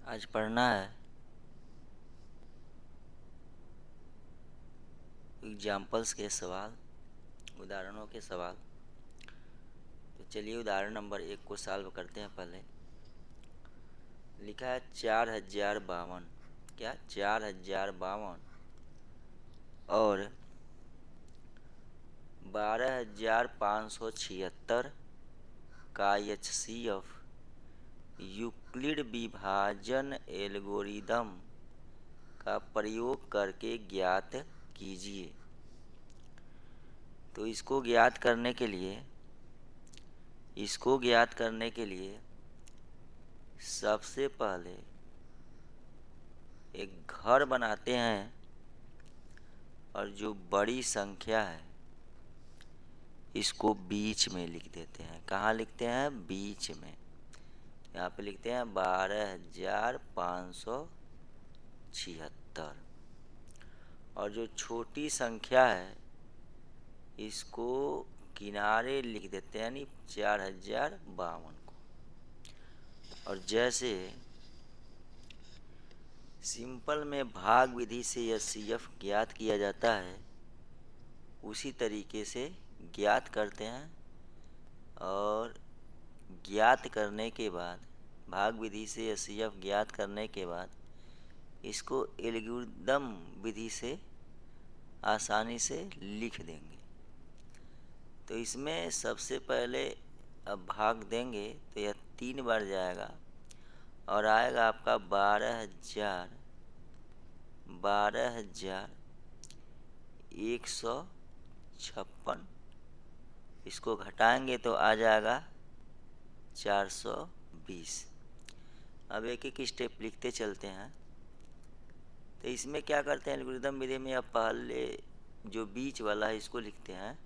आज पढ़ना है एग्जाम्पल्स के सवाल, उदाहरणों के सवाल। तो चलिए उदाहरण नंबर 1 को सॉल्व करते हैं। पहले लिखा है 4052। क्या 4052 और 12576 का HCF यूक्लिड विभाजन एल्गोरिदम का प्रयोग करके ज्ञात कीजिए। तो इसको ज्ञात करने के लिए सबसे पहले एक घर बनाते हैं और जो बड़ी संख्या है इसको बीच में लिख देते हैं। कहाँ लिखते हैं? बीच में। यहाँ पे लिखते हैं 12576 और जो छोटी संख्या है इसको किनारे लिख देते हैं, यानी 4052 को। और जैसे सिंपल में भाग विधि से HCF ज्ञात किया जाता है उसी तरीके से ज्ञात करते हैं। और ज्ञात करने के बाद भाग विधि से HCF ज्ञात करने के बाद इसको एल्गोरिदम विधि से आसानी से लिख देंगे। तो इसमें सबसे पहले अब भाग देंगे तो यह 3 बार जाएगा और आएगा आपका 12,156। इसको घटाएंगे तो आ जाएगा 420। अब एक एक स्टेप लिखते चलते हैं। तो इसमें क्या करते हैं एल्गोरिदम विधि में, अब पहले जो बीच वाला है इसको लिखते हैं,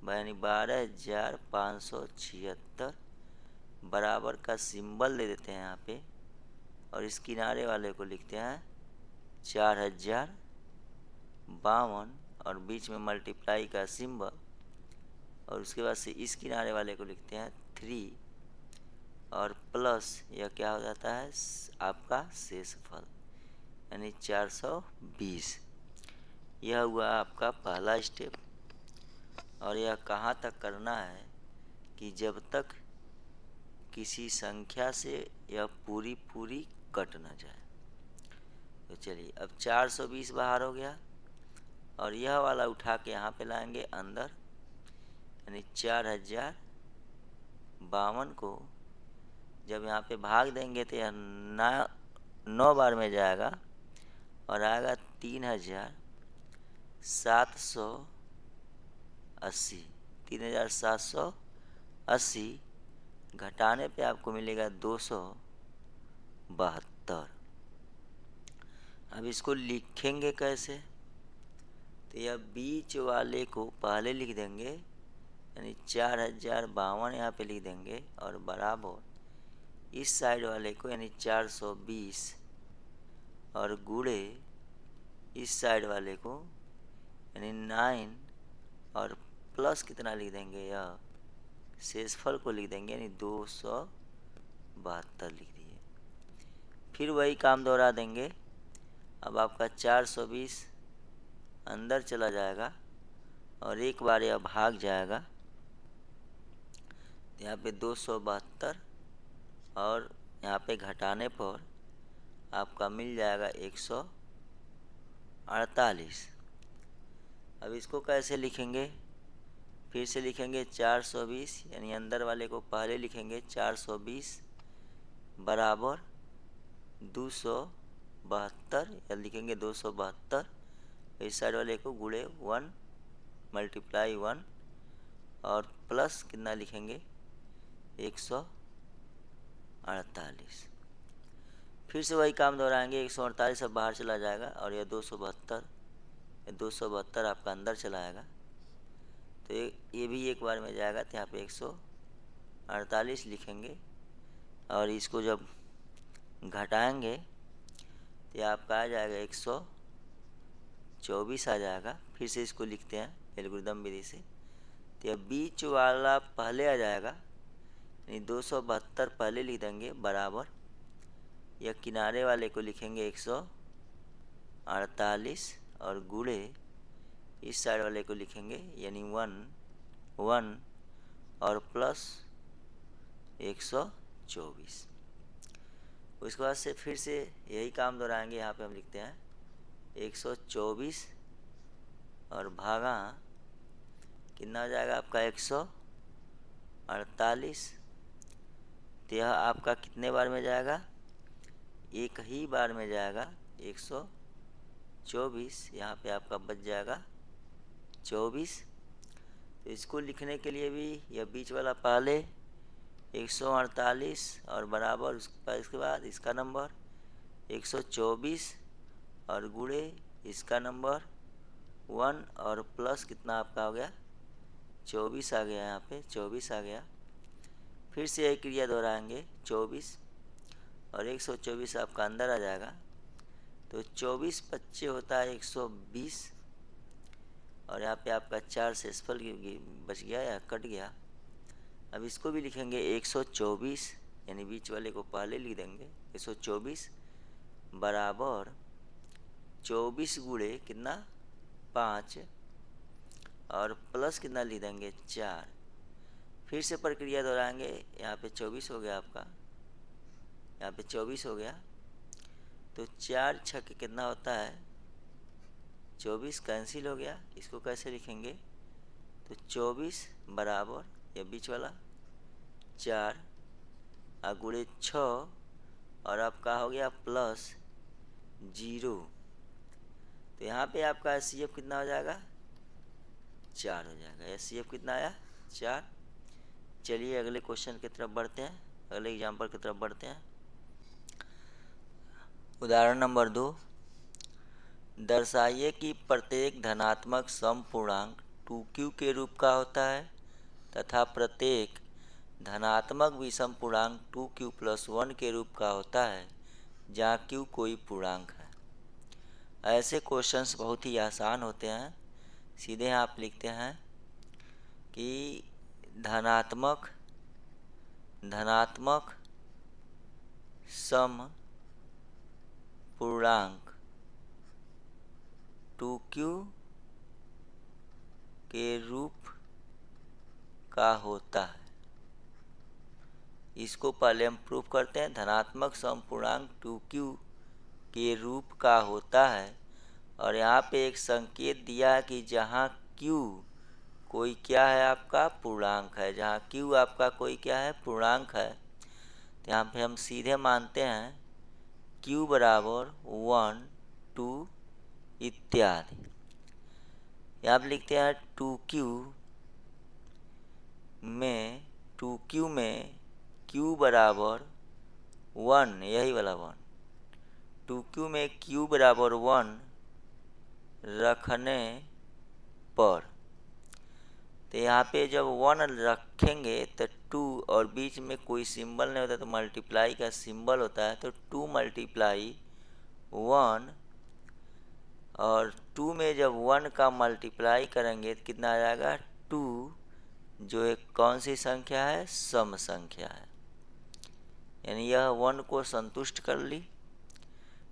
यानी 12576 बराबर का सिंबल दे देते हैं यहाँ पे। और इस किनारे वाले को लिखते हैं 4052 और बीच में मल्टीप्लाई का सिंबल। और उसके बाद से इस किनारे वाले को लिखते हैं 3 और प्लस यह क्या हो जाता है आपका शेषफल, यानी 420। यह हुआ आपका पहला स्टेप। और यह कहाँ तक करना है कि जब तक किसी संख्या से यह पूरी कट न जाए। तो चलिए अब 420 बाहर हो गया और यह वाला उठा के यहाँ पे लाएंगे अंदर, यानी 4052 को जब यहाँ पे भाग देंगे तो यह 9 बार में जाएगा और आएगा 3780 घटाने पे आपको मिलेगा 272। अब इसको लिखेंगे कैसे? तो यह बीच वाले को पहले लिख देंगे, यानी 4052 यहाँ पे लिख देंगे और बराबर इस साइड वाले को यानी 420 और गुणे इस साइड वाले को यानी 9 और प्लस कितना लिख देंगे, यह शेषफल को लिख देंगे, यानी 272 लिख दिए। फिर वही काम दोहरा देंगे। अब आपका 420 अंदर चला जाएगा और एक बार यह भाग जाएगा, यहाँ पे 272 और यहाँ पे घटाने पर आपका मिल जाएगा 148। अब इसको कैसे लिखेंगे? फिर से लिखेंगे 420, यानी अंदर वाले को पहले लिखेंगे 420 बराबर 272, या लिखेंगे 272। इस साइड वाले को गुणे 1 मल्टीप्लाई 1 और प्लस कितना लिखेंगे 148। फिर से वही काम दोहराएंगे, 148 अब बाहर चला जाएगा और यह 272 आपका अंदर चला आएगा। तो ये भी एक बार में जाएगा, तो यहाँ पे 148 लिखेंगे और इसको जब घटाएंगे तो आपका आ जाएगा 124 आ जाएगा। फिर से इसको लिखते हैं एल्गोरिदम विधि से, तो यह बीच वाला पहले आ जाएगा, यानी 272 पहले लिख देंगे बराबर या किनारे वाले को लिखेंगे 148 और गुणे इस साइड वाले को लिखेंगे यानी 1 और प्लस 124। उसके बाद से फिर से यही काम दोहराएंगे। यहाँ पे हम लिखते हैं 124 और भागा कितना हो जाएगा आपका 148। तो यह आपका कितने बार में जाएगा, एक ही बार में जाएगा 124। यहाँ पे आपका बच जाएगा 24। तो इसको लिखने के लिए भी यह बीच वाला पहले 148 और बराबर इसके बाद इसका नंबर 124 और गुणे इसका नंबर 1 और प्लस कितना आपका हो गया 24 आ गया। यहाँ पे 24 आ गया। फिर से यही क्रिया दोहराएंगे 24 और 124 आपका अंदर आ जाएगा। तो 24 25 होता है 120 और यहाँ पे आपका 4 शेषफल बच गया या कट गया। अब इसको भी लिखेंगे 124 यानी बीच वाले को पहले लिख देंगे 124 बराबर 24 गुणे कितना 5 और प्लस कितना लिख देंगे 4। फिर से प्रक्रिया दोहराएंगे। यहाँ पे 24 हो गया आपका, यहाँ पे 24 हो गया। तो 4 छक्के कितना होता है 24, कैंसिल हो गया। इसको कैसे लिखेंगे, तो 24 बराबर ये बीच वाला 4 गुणे 6 और आपका हो गया प्लस 0। तो यहाँ पे आपका एचसीएफ कितना हो जाएगा 4 हो जाएगा। एचसीएफ कितना आया 4। चलिए अगले क्वेश्चन की तरफ बढ़ते हैं, अगले एग्जाम्पल की तरफ बढ़ते हैं। उदाहरण नंबर 2, दर्शाइए कि प्रत्येक धनात्मक समपूर्णांक 2q के रूप का होता है तथा प्रत्येक धनात्मक विषम पूर्णांक 2q + 1 के रूप का होता है जहाँ q कोई पूर्णांक है। ऐसे क्वेश्चंस बहुत ही आसान होते हैं। सीधे आप लिखते हैं कि धनात्मक सम पूर्णांक 2q के रूप का होता है। इसको पहले हम प्रूफ करते हैं। धनात्मक समपूर्णांक 2q के रूप का होता है और यहाँ पे एक संकेत दिया है कि जहाँ q कोई क्या है आपका पूर्णांक है, जहाँ q आपका कोई क्या है पूर्णांक है। तो यहाँ पे हम सीधे मानते हैं q बराबर 1 2 इत्यादि। यहाँ पे लिखते हैं 2q में q बराबर 1, यही वाला 1, 2q में q बराबर 1 रखने पर, तो यहाँ पे जब 1 रखेंगे तो 2 और बीच में कोई सिंबल नहीं होता तो मल्टीप्लाई का सिंबल होता है। तो 2 × 1 और 2 में जब 1 का मल्टीप्लाई करेंगे तो कितना आ जाएगा 2, जो एक कौन सी संख्या है सम संख्या है, यानी यह 1 को संतुष्ट कर ली।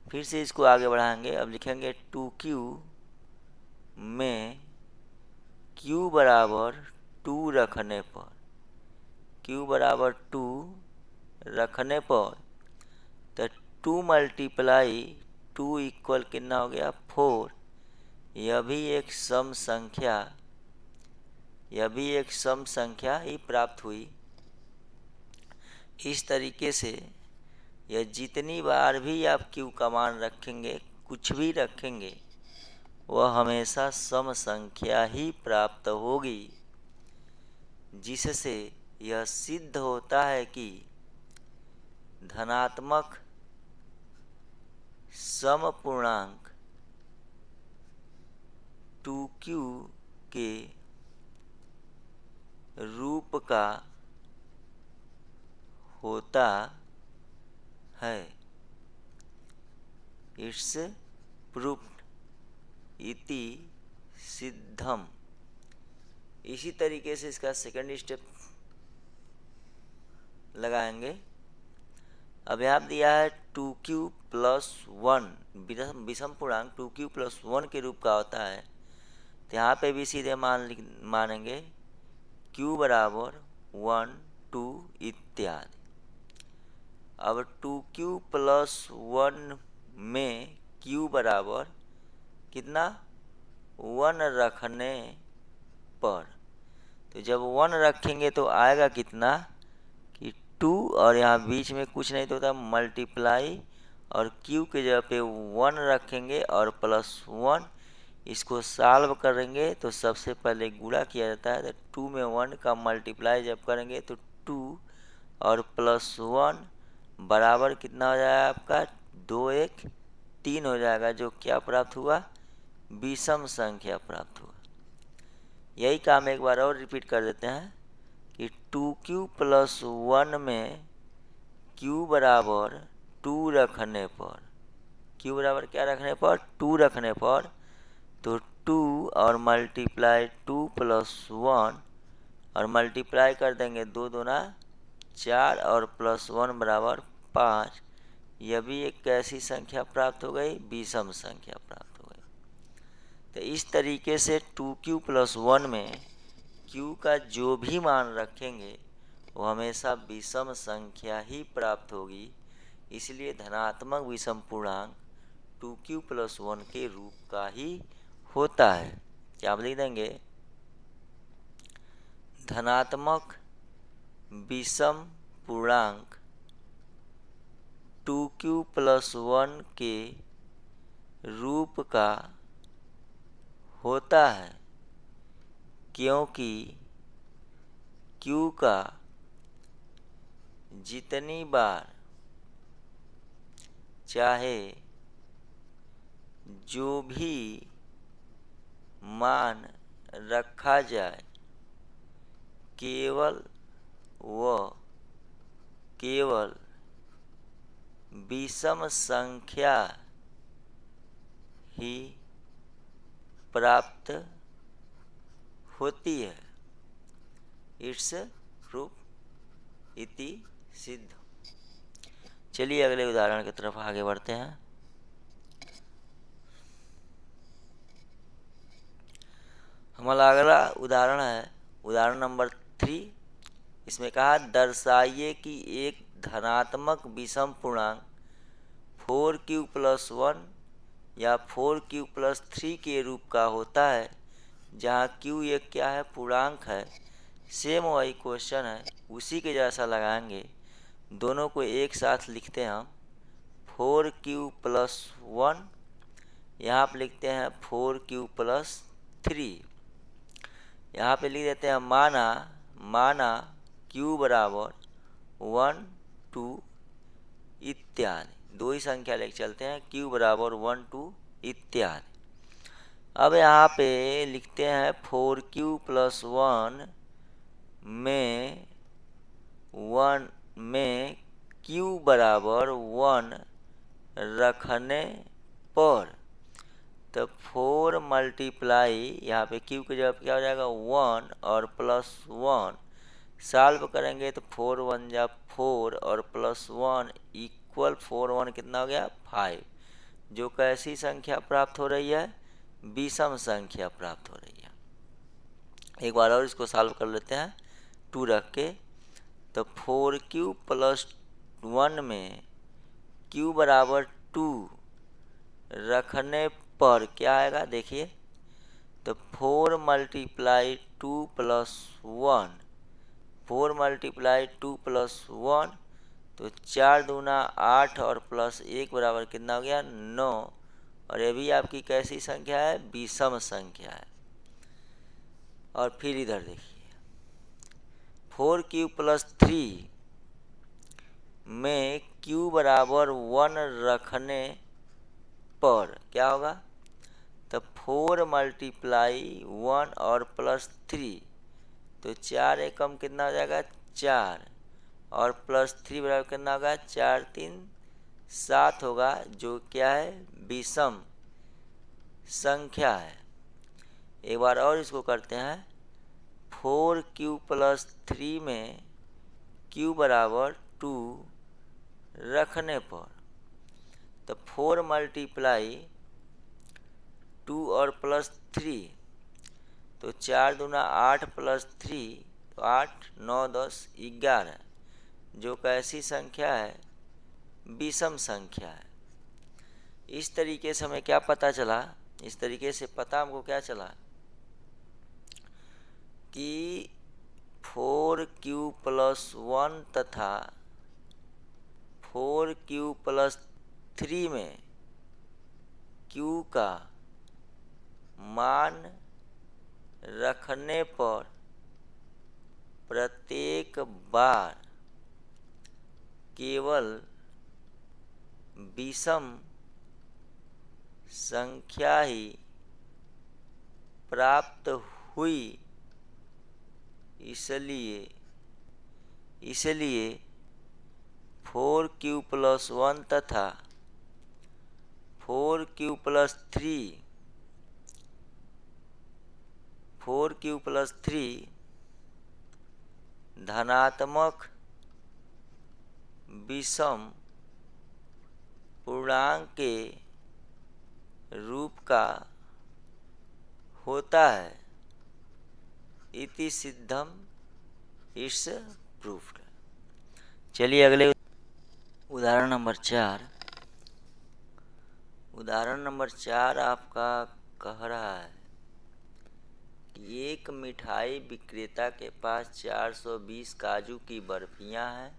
फिर से इसको आगे बढ़ाएंगे। अब लिखेंगे 2q में q बराबर 2 रखने पर, q बराबर 2 रखने पर तो 2 × 2 इक्वल कितना हो गया 4। यह भी एक सम संख्या ही प्राप्त हुई। इस तरीके से यह जितनी बार भी आप q का मान रखेंगे, कुछ भी रखेंगे, वह हमेशा सम संख्या ही प्राप्त होगी, जिससे यह सिद्ध होता है कि धनात्मक समपूर्णांक 2q के रूप का होता है। इट्स प्रूफ्ड इति सिद्धम। इसी तरीके से इसका सेकंड स्टेप लगाएंगे। अब यहाँ पे दिया है 2q प्लस 1, विषम पूर्णांक 2q प्लस 1 के रूप का होता है। तो यहाँ पे भी सीधे मानेंगे q बराबर 1 2 इत्यादि। अब 2q प्लस 1 में q बराबर कितना 1 रखने पर, तो जब 1 रखेंगे तो आएगा कितना कि 2, और यहाँ बीच में कुछ नहीं तो होता मल्टीप्लाई, और q के जगह पे 1 रखेंगे और प्लस 1। इसको सॉल्व करेंगे तो सबसे पहले गुणा किया जाता है, तो 2 में 1 का मल्टीप्लाई जब करेंगे तो 2 और प्लस 1 बराबर कितना हो जाएगा आपका 2 1 3 हो जाएगा, जो क्या प्राप्त हुआ विषम संख्या प्राप्त हुआ। यही काम एक बार और रिपीट कर देते हैं कि 2q प्लस 1 में q बराबर 2 रखने पर, q बराबर क्या रखने पर 2 रखने पर, तो 2 और मल्टीप्लाई 2 प्लस 1 और मल्टीप्लाई कर देंगे 2 दूना 4 और प्लस 1 बराबर 5। यह भी एक कैसी संख्या प्राप्त हो गई विषम संख्या प्राप्त हो गई। तो इस तरीके से 2q प्लस 1 में q का जो भी मान रखेंगे वो हमेशा विषम संख्या ही प्राप्त होगी। इसलिए धनात्मक विषम पूर्णांक 2q प्लस 1 के रूप का ही होता है। क्या आप लिख देंगे धनात्मक विषम पूर्णांक 2q प्लस 1 के रूप का होता है, क्योंकि q का जितनी बार चाहे जो भी मान रखा जाए केवल विषम संख्या ही प्राप्त होती है। इट्स प्रूफ इति सिद्ध। चलिए अगले उदाहरण की तरफ आगे बढ़ते हैं। हमारा अगला उदाहरण है उदाहरण नंबर 3। इसमें कहा दर्शाइए कि एक धनात्मक विषम पूर्णांक 4q प्लस 1 या 4q प्लस 3 के रूप का होता है, जहाँ q एक क्या है पूर्णांक है। सेम वही क्वेश्चन है, उसी के जैसा लगाएंगे। दोनों को एक साथ लिखते हैं हम 4q प्लस 1, यहाँ पे लिखते हैं 4q प्लस 3। यहाँ पे लिख देते हैं माना q बराबर 1 2 इत्यादि। दो ही संख्या लेके चलते हैं, q बराबर 1 2 इत्यादि। अब यहाँ पे लिखते हैं 4q प्लस 1 में q बराबर 1 रखने पर, तो 4 मल्टीप्लाई यहाँ पे q की जगह क्या हो जाएगा 1 और प्लस 1। सॉल्व करेंगे तो 4 1 जा 4 और प्लस 1 इक्वल 4 1 कितना हो गया 5, जो कैसी संख्या प्राप्त हो रही है विषम संख्या प्राप्त हो रही है। एक बार और इसको सॉल्व कर लेते हैं 2 रख के। तो 4q प्लस 1 में q बराबर 2 रखने पर क्या आएगा देखिए, तो 4 मल्टीप्लाई 2 प्लस 1, 4 मल्टीप्लाई 2 प्लस 1, तो 4 दूना 8 और प्लस 1 बराबर कितना हो गया 9। और ये भी आपकी कैसी संख्या है विषम संख्या है। और फिर इधर देखिए 4q प्लस 3 में q बराबर 1 रखने पर क्या होगा, तो 4 मल्टीप्लाई 1 और प्लस 3, तो 4 एकम कितना हो जाएगा 4 और प्लस 3 बराबर कितना होगा 4 3 7 होगा, जो क्या है विषम संख्या है। एक बार और इसको करते हैं 4q प्लस 3 में q बराबर 2 रखने पर, तो 4 मल्टीप्लाई 2 और प्लस 3, तो 4 दूना 8 प्लस 3, तो 8 9 10 11, जो कैसी संख्या है, विषम संख्या है। इस तरीके से हमें क्या पता चला, इस तरीके से पता हमको क्या चला कि 4q प्लस 1 तथा 4q प्लस 3 में q का मान रखने पर प्रत्येक बार केवल विषम संख्या ही प्राप्त हुई, इसलिए 4q प्लस 1 तथा 4q प्लस 3 धनात्मक विषम पूर्णांक के रूप का होता है। इति सिद्धम इट्स प्रूफ्ड। चलिए अगले उदाहरण नंबर 4। उदाहरण नंबर 4 आपका कह रहा है कि एक मिठाई विक्रेता के पास 420 काजू की बर्फियां हैं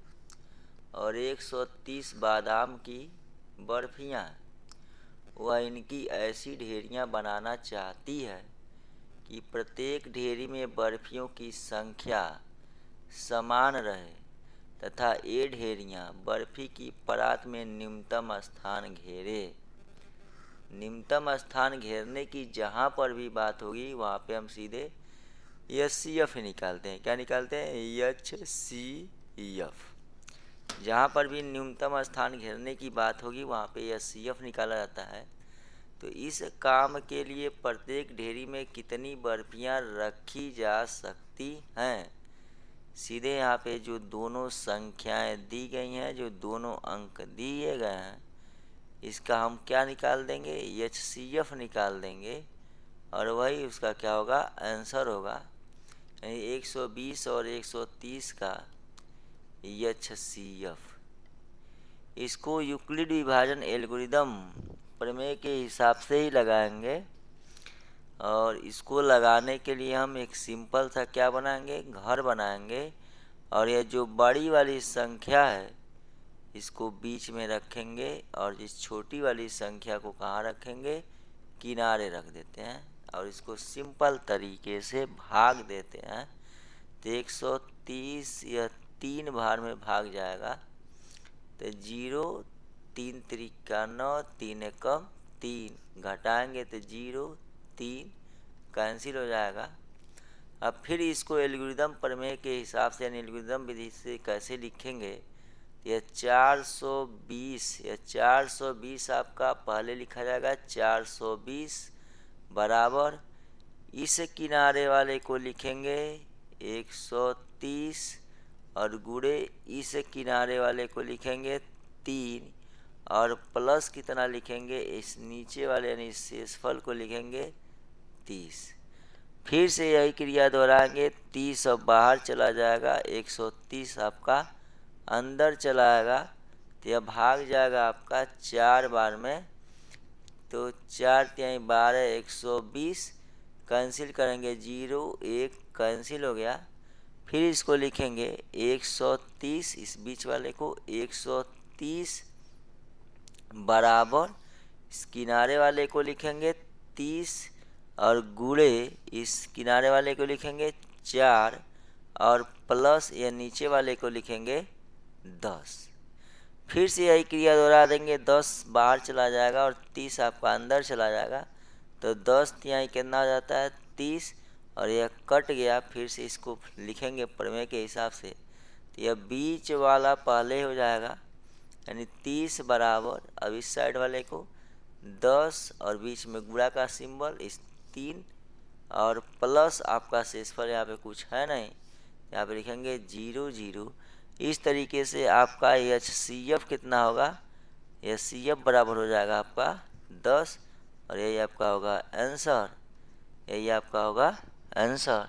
और 130 बादाम की बर्फियां हैं। वह इनकी ऐसी ढेरियां बनाना चाहती है कि प्रत्येक ढेरी में बर्फियों की संख्या समान रहे तथा ये ढेरियां बर्फी की परात में निम्नतम स्थान घेरे। निम्नतम स्थान घेरने की जहाँ पर भी बात होगी वहाँ पे हम सीधे HCF निकालते हैं। क्या निकालते हैं? HCF। जहाँ पर भी न्यूनतम स्थान घेरने की बात होगी वहाँ पे HCF निकाला जाता है। तो इस काम के लिए प्रत्येक ढेरी में कितनी बर्फियाँ रखी जा सकती हैं? सीधे यहाँ पे जो दोनों संख्याएं दी गई हैं, जो दोनों अंक दिए गए हैं, इसका हम क्या निकाल देंगे? HCF निकाल देंगे और वही उसका क्या होगा? आंसर होगा। यानी 120 और 130 का HCF। इसको यूक्लिड विभाजन एल्गोरिदम प्रमेय के हिसाब से ही लगाएंगे और इसको लगाने के लिए हम एक सिंपल सा क्या बनाएंगे? घर बनाएंगे और यह जो बड़ी वाली संख्या है इसको बीच में रखेंगे और जिस छोटी वाली संख्या को कहाँ रखेंगे? किनारे रख देते हैं और इसको सिंपल तरीके से भाग देते हैं। तो 130 यह 3 बार में भाग जाएगा, तो 0 3 त्रिका 9 3 एकम 3, घटाएंगे तो 0 3 कैंसिल हो जाएगा। अब फिर इसको एल्गोरिदम प्रमेय के हिसाब से यानी एल्गोरिदम विधि से कैसे लिखेंगे? यह 420 आपका पहले लिखा जाएगा 420 बराबर इस किनारे वाले को लिखेंगे 130 और गुणे इस किनारे वाले को लिखेंगे 3 और प्लस कितना लिखेंगे? इस नीचे वाले यानी शेषफल को लिखेंगे 30। फिर से यही क्रिया दोहराएंगे। 30 अब बाहर चला जाएगा, 130 आपका अंदर चला आएगा, तो यह भाग जाएगा आपका 4 बार में। तो 4 तिहाई 12 120 कैंसिल करेंगे, 0 1 कैंसिल हो गया। फिर इसको लिखेंगे 130, इस बीच वाले को 130 बराबर इस किनारे वाले को लिखेंगे 30 और गुणे इस किनारे वाले को लिखेंगे 4 और प्लस या नीचे वाले को लिखेंगे 10। फिर से यही क्रिया दोहरा देंगे, 10 बाहर चला जाएगा और 30 आपका अंदर चला जाएगा, तो 10 तिहाई कितना हो जाता है? 30 और यह कट गया। फिर से इसको लिखेंगे प्रमेय के हिसाब से, तो यह बीच वाला पहले हो जाएगा यानी 30 बराबर अब इस साइड वाले को 10 और बीच में गुणा का सिंबल इस 3 और प्लस आपका शेषफल यहाँ पे कुछ है नहीं, यहाँ पे लिखेंगे 0 0 इस तरीके से आपका HCF कितना होगा, HCF बराबर हो जाएगा आपका 10 और यही आपका होगा आंसर, यही आपका होगा आंसर।